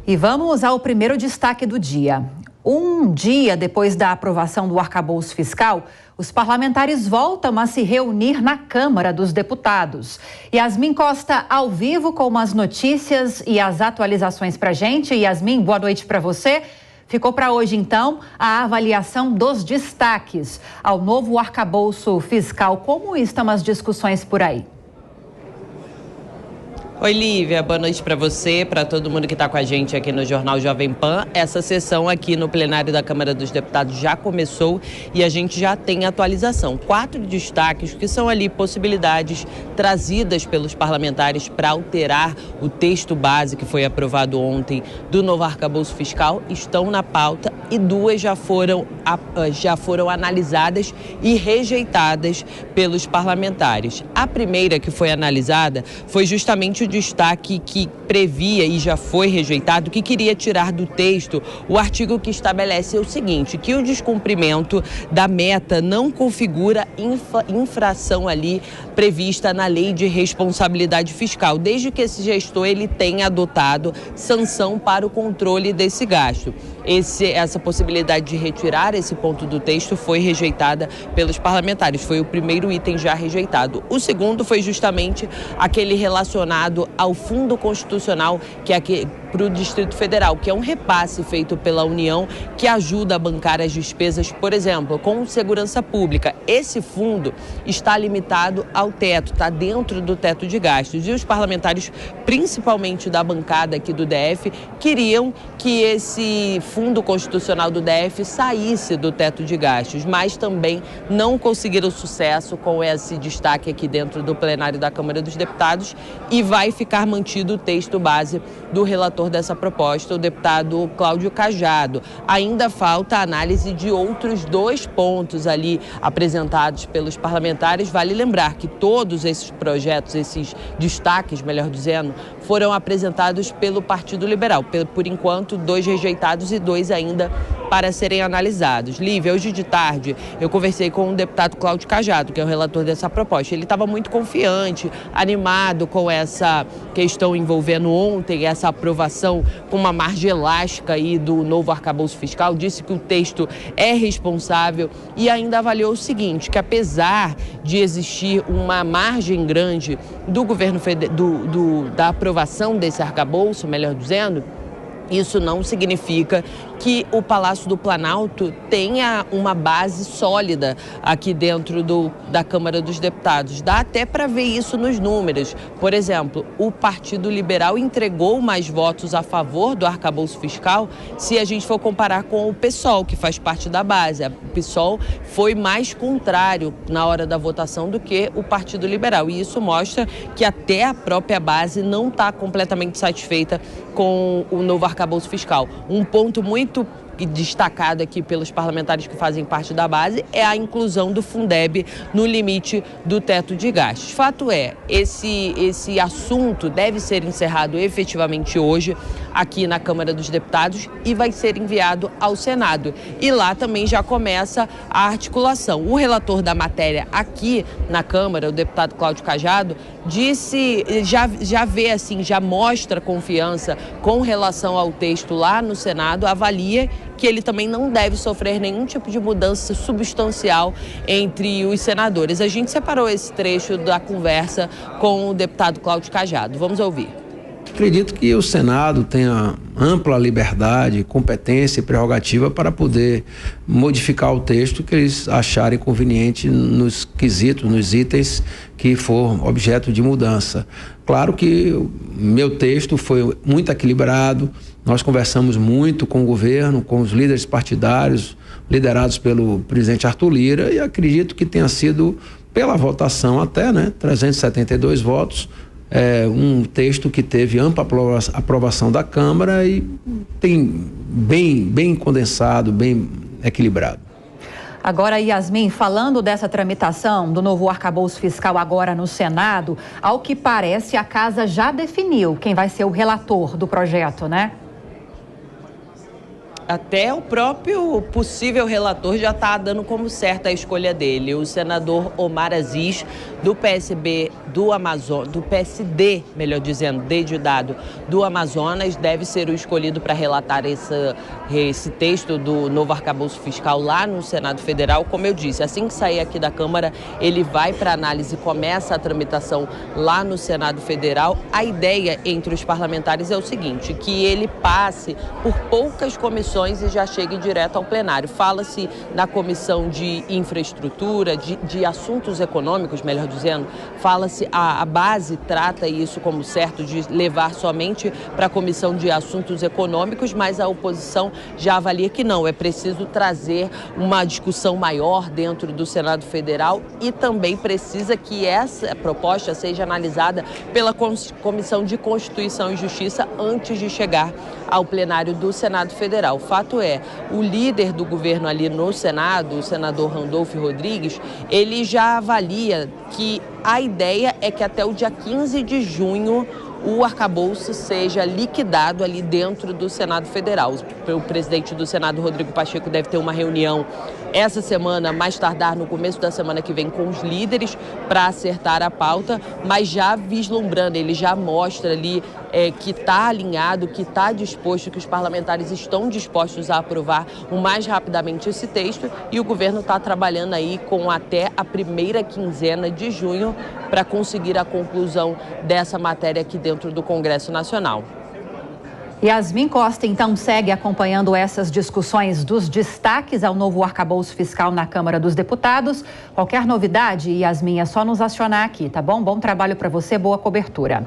E vamos ao primeiro destaque do dia. Um dia depois da aprovação do arcabouço fiscal, os parlamentares voltam a se reunir na Câmara dos Deputados. Yasmin Costa, ao vivo, com as notícias e as atualizações para a gente. Yasmin, boa noite para você. Ficou para hoje, então, a avaliação dos destaques ao novo arcabouço fiscal. Como estão as discussões por aí? Oi, Lívia, boa noite para você, para todo mundo que está com a gente aqui no Jornal Jovem Pan. Essa sessão aqui no plenário da Câmara dos Deputados já começou e a gente já tem atualização. 4 destaques que são ali possibilidades trazidas pelos parlamentares para alterar o texto base que foi aprovado ontem do novo arcabouço fiscal estão na pauta e 2 já foram analisadas e rejeitadas pelos parlamentares. A primeira que foi analisada foi justamente o destaque que previa e já foi rejeitado, que queria tirar do texto o artigo que estabelece o seguinte, que o descumprimento da meta não configura infração ali prevista na lei de responsabilidade fiscal, desde que esse gestor ele tenha adotado sanção para o controle desse gasto. Essa possibilidade de retirar esse ponto do texto foi rejeitada pelos parlamentares, foi o primeiro item já rejeitado. O segundo foi justamente aquele relacionado ao Fundo Constitucional, que é para o Distrito Federal, que é um repasse feito pela União que ajuda a bancar as despesas, por exemplo, com segurança pública. Esse fundo está limitado ao teto, está dentro do teto de gastos. E os parlamentares, principalmente da bancada aqui do DF, queriam que esse Fundo Constitucional do DF saísse do teto de gastos, mas também não conseguiram sucesso com esse destaque aqui dentro do plenário da Câmara dos Deputados e vai ficar mantido o texto base do relator dessa proposta, o deputado Cláudio Cajado. Ainda falta a análise de outros 2 pontos ali apresentados pelos parlamentares. Vale lembrar que todos esses projetos, esses destaques, melhor dizendo, foram apresentados pelo Partido Liberal. Por enquanto, 2 rejeitados e 2 ainda para serem analisados. Lívia, hoje de tarde eu conversei com o deputado Cláudio Cajado, que é o relator dessa proposta. Ele estava muito confiante, animado com essa questão envolvendo ontem essa aprovação com uma margem elástica aí do novo arcabouço fiscal. Disse que o texto é responsável e ainda avaliou o seguinte, que apesar de existir uma margem grande do governo da aprovação desse arcabouço, melhor dizendo, isso não significa que o Palácio do Planalto tenha uma base sólida aqui dentro da Câmara dos Deputados. Dá até para ver isso nos números. Por exemplo, o Partido Liberal entregou mais votos a favor do arcabouço fiscal se a gente for comparar com o PSOL, que faz parte da base. O PSOL foi mais contrário na hora da votação do que o Partido Liberal. E isso mostra que até a própria base não está completamente satisfeita com o novo arcabouço fiscal. Um ponto muito destacado aqui pelos parlamentares que fazem parte da base é a inclusão do Fundeb no limite do teto de gastos. Fato é, esse assunto deve ser encerrado efetivamente hoje aqui na Câmara dos Deputados e vai ser enviado ao Senado. E lá também já começa a articulação. O relator da matéria aqui na Câmara, o deputado Cláudio Cajado, disse, já mostra confiança com relação ao texto lá no Senado, avalia que ele também não deve sofrer nenhum tipo de mudança substancial entre os senadores. A gente separou esse trecho da conversa com o deputado Cláudio Cajado. Vamos ouvir. Acredito que o Senado tenha ampla liberdade, competência e prerrogativa para poder modificar o texto que eles acharem conveniente nos quesitos, nos itens que for objeto de mudança. Claro que o meu texto foi muito equilibrado, nós conversamos muito com o governo, com os líderes partidários, liderados pelo presidente Arthur Lira, e acredito que tenha sido, pela votação até, 372 votos, um texto que teve ampla aprovação da Câmara e tem bem condensado, bem equilibrado. Agora, Yasmin, falando dessa tramitação do novo arcabouço fiscal agora no Senado, ao que parece a casa já definiu quem vai ser o relator do projeto, né? Até o próprio possível relator já está dando como certa a escolha dele. O senador Omar Aziz, do PSB do PSD, melhor dizendo, dedidado do Amazonas, deve ser o escolhido para relatar esse texto do novo arcabouço fiscal lá no Senado Federal. Como eu disse, assim que sair aqui da Câmara, ele vai para análise e começa a tramitação lá no Senado Federal. A ideia entre os parlamentares é o seguinte, que ele passe por poucas comissões e já chegue direto ao plenário. Fala-se na Comissão de Infraestrutura, de Assuntos Econômicos, melhor dizendo, fala-se, a base trata isso como certo de levar somente para a Comissão de Assuntos Econômicos, mas a oposição já avalia que não, é preciso trazer uma discussão maior dentro do Senado Federal e também precisa que essa proposta seja analisada pela Comissão de Constituição e Justiça antes de chegar ao plenário do Senado Federal. O fato é, o líder do governo ali no Senado, o senador Randolfo Rodrigues, ele já avalia que a ideia é que até o dia 15 de junho o arcabouço seja liquidado ali dentro do Senado Federal. O presidente do Senado, Rodrigo Pacheco, deve ter uma reunião essa semana, mais tardar no começo da semana que vem, com os líderes para acertar a pauta, mas já vislumbrando, ele já mostra ali que está alinhado, que está disposto, que os parlamentares estão dispostos a aprovar o mais rapidamente esse texto e o governo está trabalhando aí com até a primeira quinzena de junho para conseguir a conclusão dessa matéria aqui dentro do Congresso Nacional. Yasmin Costa, então, segue acompanhando essas discussões dos destaques ao novo arcabouço fiscal na Câmara dos Deputados. Qualquer novidade, Yasmin, é só nos acionar aqui, tá bom? Bom trabalho para você, boa cobertura.